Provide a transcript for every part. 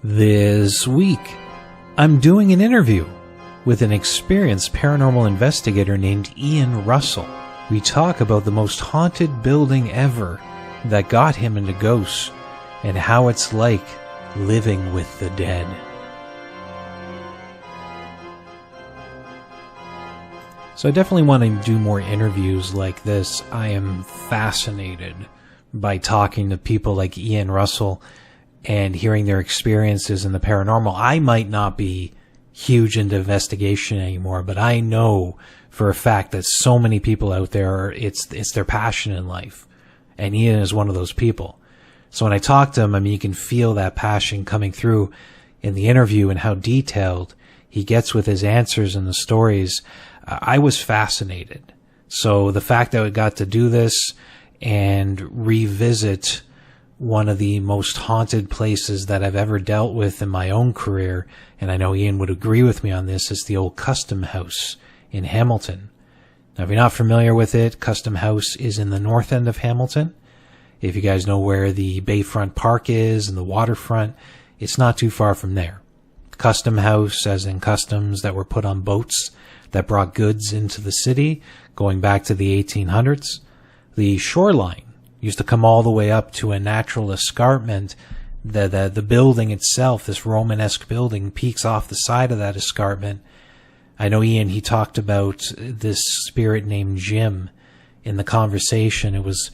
This week, I'm doing an interview with an experienced paranormal investigator named Ian Russell. We talk about the most haunted building ever that got him into ghosts and how it's like living with the dead. So I definitely want to do more interviews like this. I am fascinated by talking to people like Ian Russell and hearing their experiences in the paranormal. I might not be huge into investigation anymore, but I know for a fact that so many people out there, it's their passion in life. And Ian is one of those people. So when I talk to him, I mean, you can feel that passion coming through in the interview and how detailed he gets with his answers and the stories. I was fascinated. So the fact that we got to do this and revisit one of the most haunted places that I've ever dealt with in my own career, and I know Ian would agree with me on this, is the old Custom House in Hamilton. Now, if you're not familiar with it, Custom House is in the north end of Hamilton. If you guys know where the Bayfront Park is and the waterfront, it's not too far from there. Custom House, as in customs that were put on boats that brought goods into the city, going back to the 1800s. The shoreline used to come all the way up to a natural escarpment. The building itself, this Romanesque building, peaks off the side of that escarpment. I know Ian, he talked about this spirit named Jim in the conversation. It was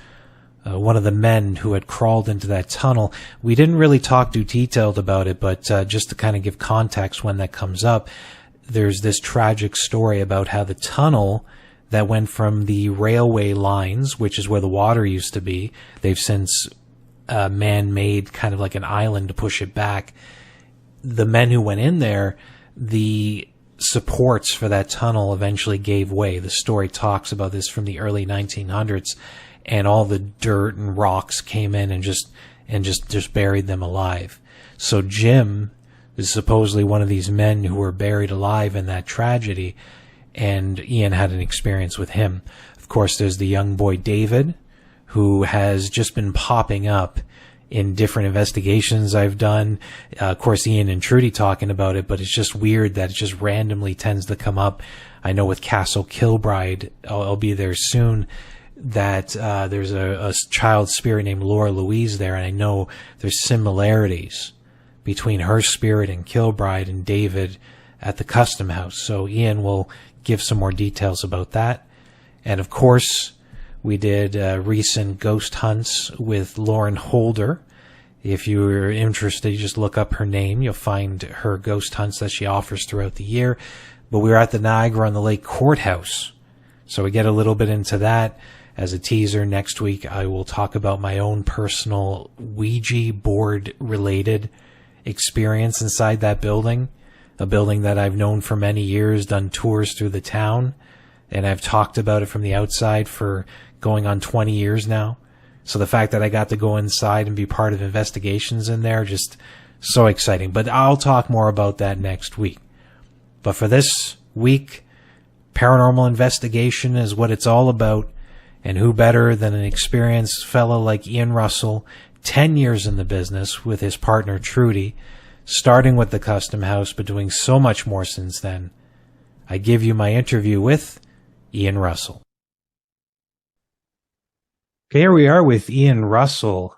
one of the men who had crawled into that tunnel. We didn't really talk too detailed about it, but just to kind of give context when that comes up, there's this tragic story about how the tunnel that went from the railway lines, which is where the water used to be. They've since man-made kind of like an island to push it back. The men who went in there, the supports for that tunnel eventually gave way. The story talks about this from the early 1900s, and all the dirt and rocks came in and just buried them alive. So Jim is supposedly one of these men who were buried alive in that tragedy, and Ian had an experience with him. Of course, there's the young boy David, who has just been popping up in different investigations I've done. Of course, Ian and Trudy talking about it, but it's just weird that it just randomly tends to come up. I know with Castle Kilbride, I'll be there soon, that there's a child spirit named Laura Louise there, and I know there's similarities between her spirit and Kilbride and David at the Custom House. So Ian will give some more details about that. And of course, we did recent ghost hunts with Lauren Holder. If you're interested, you just look up her name. You'll find her ghost hunts that she offers throughout the year. But we were at the Niagara-on-the-Lake Courthouse. So we get a little bit into that. As a teaser, next week I will talk about my own personal Ouija board related experience inside that building. A building that I've known for many years, done tours through the town, and I've talked about it from the outside for going on 20 years now. So the fact that I got to go inside and be part of investigations in there, just so exciting. But I'll talk more about that next week. But for this week, paranormal investigation is what it's all about. And who better than an experienced fellow like Ian Russell, 10 years in the business with his partner Trudy, starting with the Custom House, but doing so much more since then. I give you my interview with Ian Russell. Okay, here we are with Ian Russell,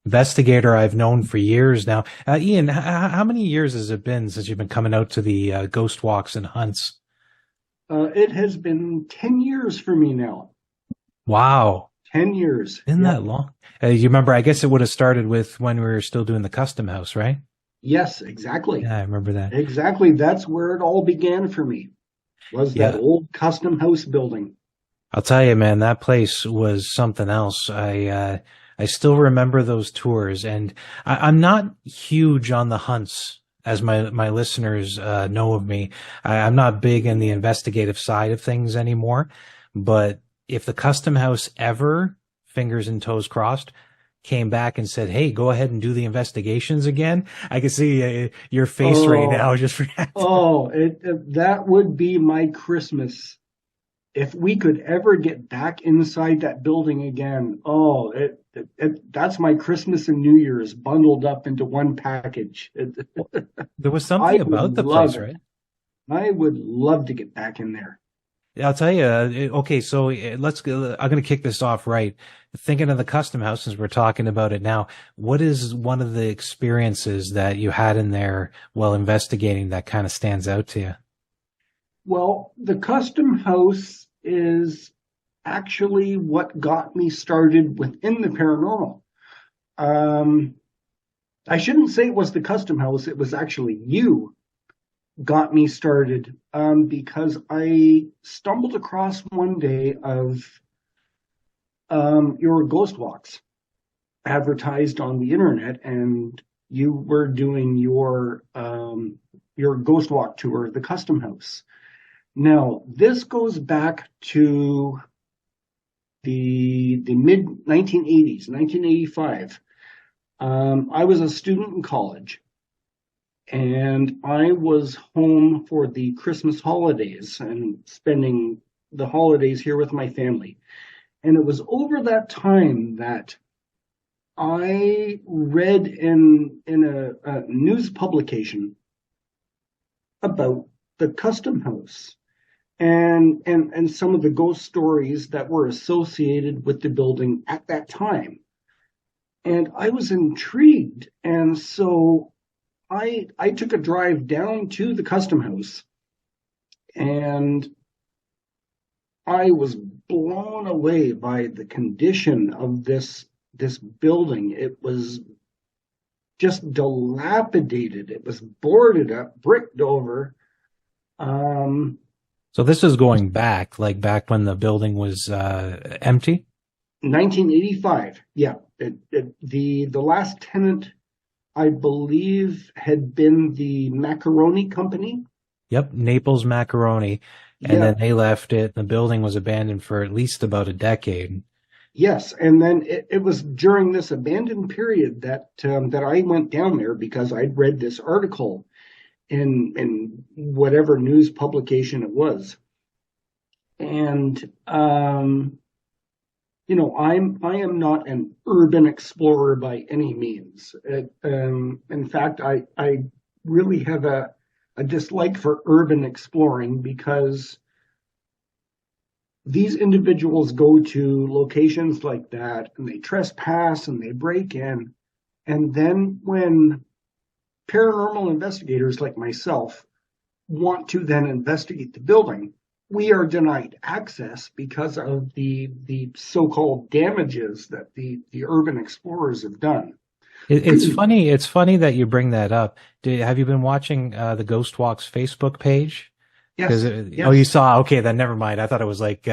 investigator I've known for years now. Ian, how many years has it been since you've been coming out to the ghost walks and hunts? It has been 10 years for me now. Wow. 10 years. Isn't that long? You remember, I guess it would have started with when we were still doing the Custom House, right? Yes, exactly. Yeah, I remember that. Exactly. That's where it all began for me, was that old Custom House building. I'll tell you, man, that place was something else. I still remember those tours, and I'm not huge on the hunts, as my listeners know of me. I'm not big in the investigative side of things anymore, but if the Custom House ever, fingers and toes crossed, came back and said, hey, go ahead and do the investigations again, I can see your face right now just for that. That would be my Christmas. if we could ever get back inside that building again, oh, that's my Christmas and New Year's bundled up into one package. There was I something would about the love place, it. right? I would love to get back in there. Yeah, I'll tell you. Okay, so let's go. I'm going to kick this off right. Thinking of the custom house, since we're talking about it now, what is one of the experiences that you had in there while investigating that kind of stands out to you? Well, the custom house is actually what got me started within the paranormal. Um, I shouldn't say it was the custom house, it was actually you got me started because I stumbled across one day of your ghost walks advertised on the internet, and you were doing your ghost walk tour of the custom house. Now, this goes back to the mid 1980s, 1985. I was a student in college, and I was home for the Christmas holidays and spending the holidays here with my family. And it was over that time that I read in a news publication about the custom house and some of the ghost stories that were associated with the building at that time. And I was intrigued, and so I took a drive down to the custom house, and I was blown away by the condition of this building. It was just dilapidated. It was boarded up, bricked over. Um, So this is going back, like back when the building was empty. 1985. Yeah, the last tenant, I believe, had been the macaroni company. Yep, Naples Macaroni, and Yeah, then they left it. The building was abandoned for at least about a decade. yes, and then it was during this abandoned period that I went down there because I'd read this article in whatever news publication it was, and I am not an urban explorer by any means. In fact, I really have a dislike for urban exploring because these individuals go to locations like that and they trespass and they break in. And then when paranormal investigators like myself want to then investigate the building, we are denied access because of the so-called damages that the urban explorers have done. It's funny. It's funny that you bring that up. Have you been watching the Ghost Walks Facebook page? Because Yes, oh, you yes. saw. Okay, then never mind. I thought it was like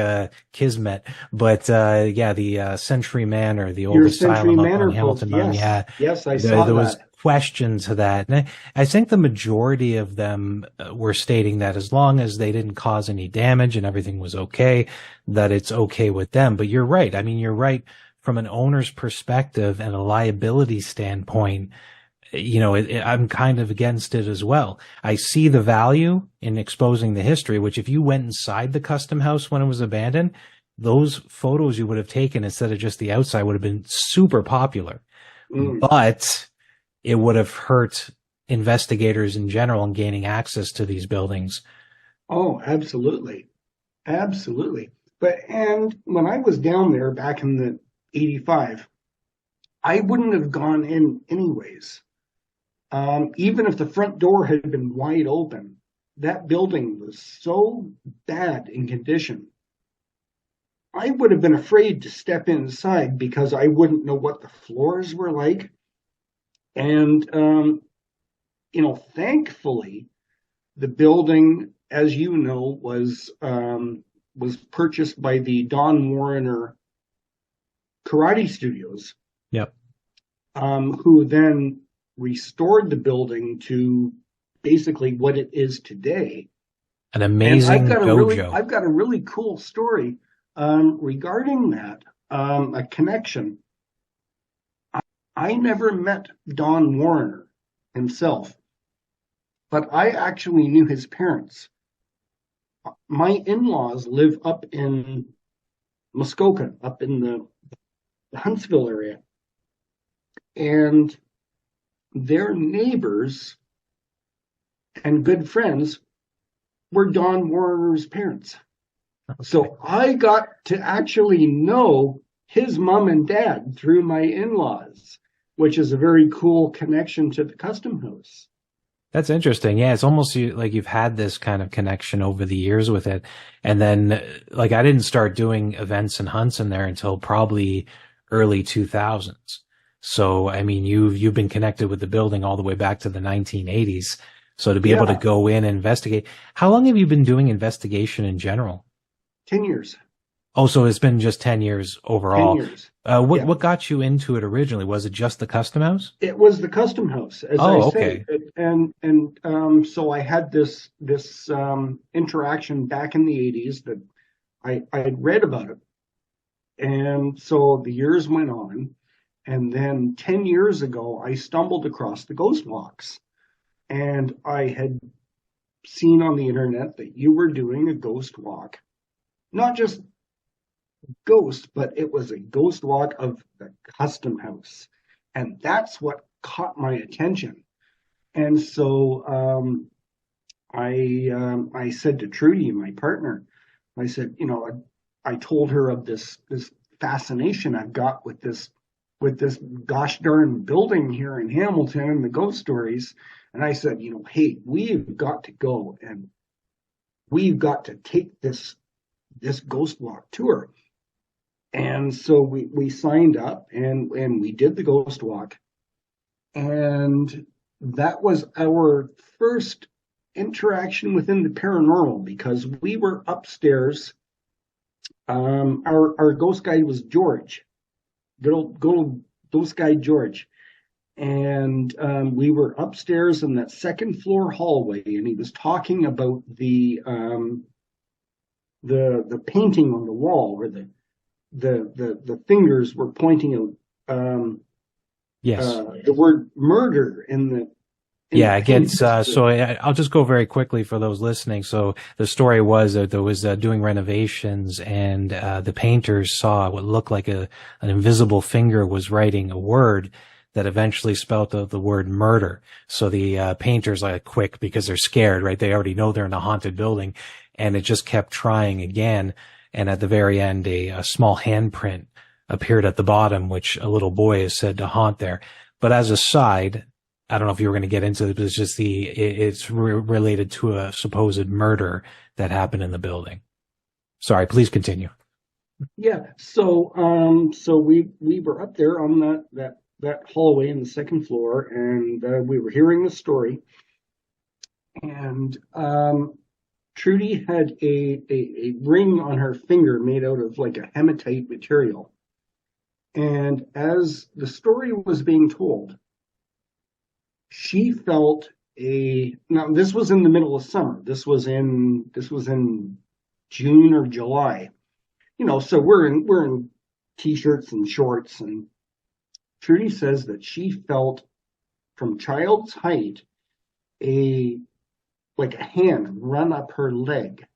Kismet, but yeah, the Century Manor, the old Your Century asylum up on Manor post. Hamilton Mountain. Yes, Yeah, yes, I saw there was that. question to that, and I think the majority of them were stating that as long as they didn't cause any damage and everything was okay, that it's okay with them. But you're right. I mean, you're right from an owner's perspective and a liability standpoint. I'm kind of against it as well. I see the value in exposing the history, which if you went inside the custom house when it was abandoned, those photos you would have taken instead of just the outside would have been super popular. Mm. But it would have hurt investigators in general in gaining access to these buildings. Oh, absolutely. Absolutely. And when I was down there back in the 85, I wouldn't have gone in anyways. Even if the front door had been wide open, that building was so bad in condition. I would have been afraid to step inside because I wouldn't know what the floors were like. And, thankfully, the building, as you know, was purchased by the Don Warrener Karate Studios, Yep. who then restored the building to basically what it is today. An And amazing dojo. I've got a really cool story regarding that, a connection. I never met Don Warrener himself, but I actually knew his parents. my in-laws live up in Muskoka, up in the Huntsville area, and their neighbors and good friends were Don Warner's parents. So I got to actually know his mom and dad through my in-laws, which is a very cool connection to the Custom House. That's interesting. Yeah, it's almost like you've had this kind of connection over the years with it. And then, like, I didn't start doing events and hunts in there until probably early 2000s. So, I mean, you've been connected with the building all the way back to the 1980s. So to be able to Yeah, go in and investigate, how long have you been doing investigation in general? 10 years. Oh, so it's been just 10 years 10 overall. years. What Yeah. what got you into it originally? Was it just the custom house? It was the Custom House, as I Oh, say. okay. So I had this interaction back in the 80s that I had read about it. And so the years went on. And then 10 years ago, I stumbled across the ghost walks. And I had seen on the internet that you were doing a ghost walk. Not just ghost, but it was a ghost walk of the Custom House. And that's what caught my attention. And so I said to Trudy, my partner, I said, I told her of this fascination I've got with this gosh darn building here in Hamilton and the ghost stories. And I said, hey, we've got to go and we've got to take this ghost walk tour. And so we signed up and we did the ghost walk. And that was our first interaction within the paranormal because we were upstairs. Our ghost guide was George, good old ghost guide George. And we were upstairs in that second floor hallway, and he was talking about the painting on the wall where the fingers were pointing out Yes. the word murder in the Yeah, it gets, paint. I'll just go very quickly for those listening. So the story was that there was doing renovations and the painters saw what looked like an invisible finger was writing a word that eventually spelled out the word murder. So the painters are quick because they're scared, right? They already know they're in a haunted building, and it just kept trying again. And at the very end, a small handprint appeared at the bottom, which a little boy is said to haunt there. But as a side, I don't know if you were going to get into it, but it's just it's related to a supposed murder that happened in the building. Sorry, please continue. Yeah, so we were up there on that hallway in the second floor, and we were hearing the story. And Trudy had a ring on her finger made out of like a hematite material. And as the story was being told, she felt now this was in the middle of summer. This was in June or July. So we're in t-shirts and shorts, and Trudy says that she felt from child's height like a hand run up her leg.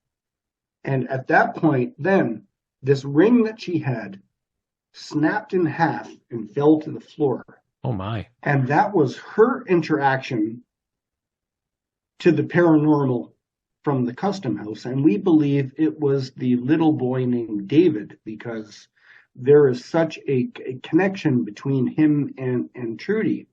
And at that point, then this ring that she had snapped in half and fell to the floor. Oh my. And that was her interaction to the paranormal from the Custom House. And we believe it was the little boy named David because there is such a connection between him and Trudy.